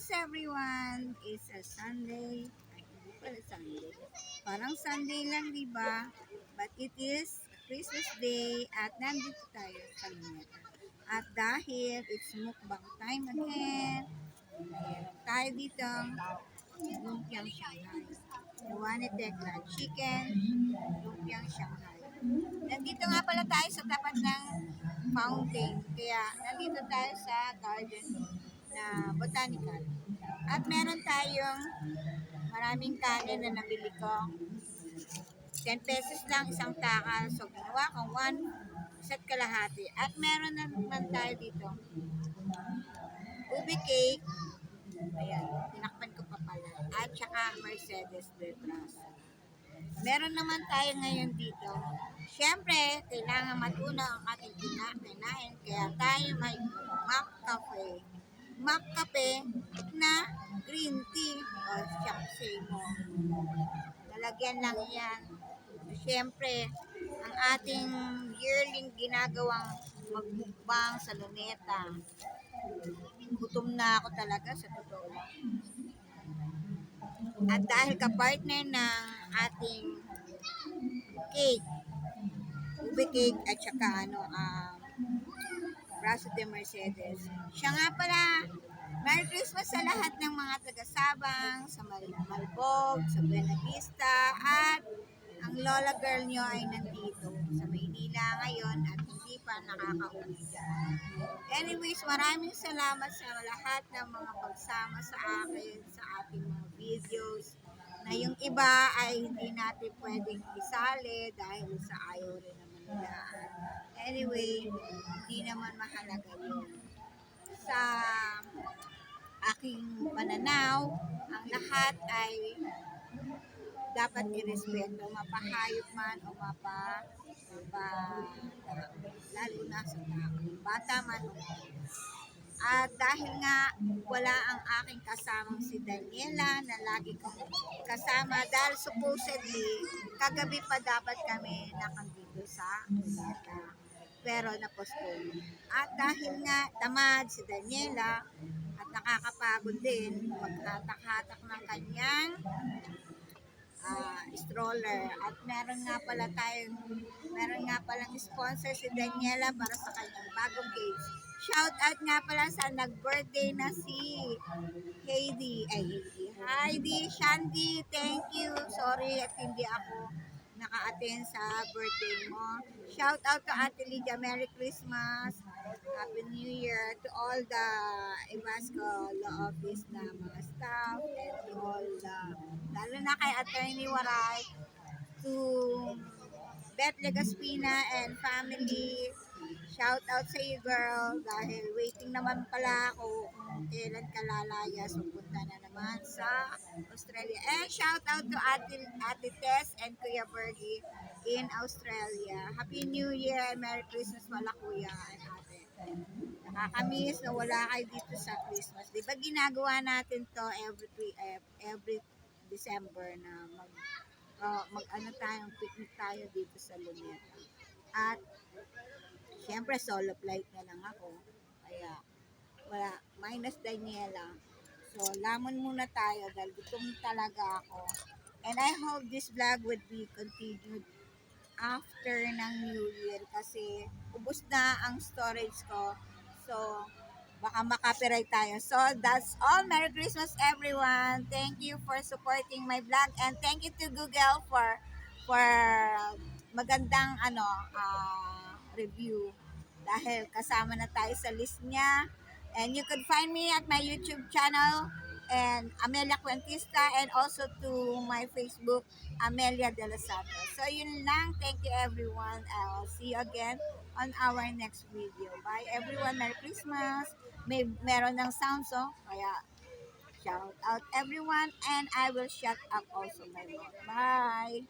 Christmas everyone! It's a Sunday. Ay, hindi pala Sunday. Parang Sunday lang, di ba? But it is Christmas Day at nandito tayo sa Luneta. At dahil it's mukbang time again, meron tayo dito lumpiang Shanghai. Iwane Tekla Chicken, lumpiang Shanghai. Nandito nga pala tayo sa tapat ng fountain. Kaya nandito tayo sa garden na botanical. At meron tayong maraming kanin na nabili ko. 10 pesos lang isang takal. So ginawa kong 1 isa't kalahati. At meron na naman tayo dito. Ubi cake. Ayan, tinakpan ko pa pala. At saka Mercedes Detrás. Meron naman tayo ngayon dito. Siyempre, kailangan matunaw ang ating kinain. Kaya tayo may mock cafe. Mock cafe na green tea. O, siyempre mo. Lalagyan lang yan. Siyempre, ang ating yearling ginagawang magmukbang sa Luneta. Gutom na ako talaga sa totoo lang. At dahil ka-partner ng ating cake, ube cake at saka Brazo de Mercedes. Siya nga pala, Merry Christmas sa lahat ng mga taga-Sabang, sa Malbog, sa Buena Vista, at ang lola girl nyo ay nandito sa Maynila ngayon at hindi pa nakakauwi dyan. Anyways, maraming salamat sa lahat ng mga pagsama sa akin sa ating mga videos na yung iba ay hindi natin pwedeng isali dahil sa ayaw rin naman nila. Anyway, hindi naman mahalaga yun. Sa aking pananaw, ang lahat ay dapat irespeto, mapahayop man o lalo na sa tao, bata man o at dahil nga wala ang aking kasamang si Daniela na lagi kong kasama dahil supposedly kagabi pa dapat kami nakandito sa Luneta pero na-postpone. At dahil nga tamad si Daniela at nakakapagod din maghatak-hatak ng kanyang stroller at meron nga palang sponsor si Daniela para sa kanyang bagong case. Shout out nga pala sa nag-birthday na si Heidi, Shandy, thank you. Sorry at hindi ako naka-attend sa birthday mo. Shout out to Ate Lydia, Merry Christmas, Happy New Year to all the Ibasco Law Office na mga staff and to all the, lalo na kay Attorney Waray, to Beth Legaspina and family. Shout out sa iyo girl dahil waiting naman pala ako kung kailan ka lalayas pupunta na naman sa Australia. And shout out to Ate Tess and Kuya Bergie in Australia. Happy New Year and Merry Christmas pala Kuya and Ate. Nakakamiss na wala kayo dito sa Christmas. Di ba ginagawa natin to every December na picnic tayo dito sa Luneta. At siyempre, solo flight na lang ako. Kaya, wala. Minus Daniela. So, lamon muna tayo dahil gutom talaga ako. And I hope this vlog would be continued after ng New Year kasi ubos na ang storage ko. So, baka makapiright tayo. So, that's all. Merry Christmas, everyone. Thank you for supporting my vlog. And thank you to Google for magandang review dahil kasama na tayo sa list niya. And you could find me at my YouTube channel and Amelia Cuentista and also to my Facebook Amelia De Los Santos. So yun lang. Thank you everyone. I'll see you again on our next video. Bye everyone. Merry Christmas. Meron ng sound song. Kaya shout out everyone and I will shut up also my mouth. Bye.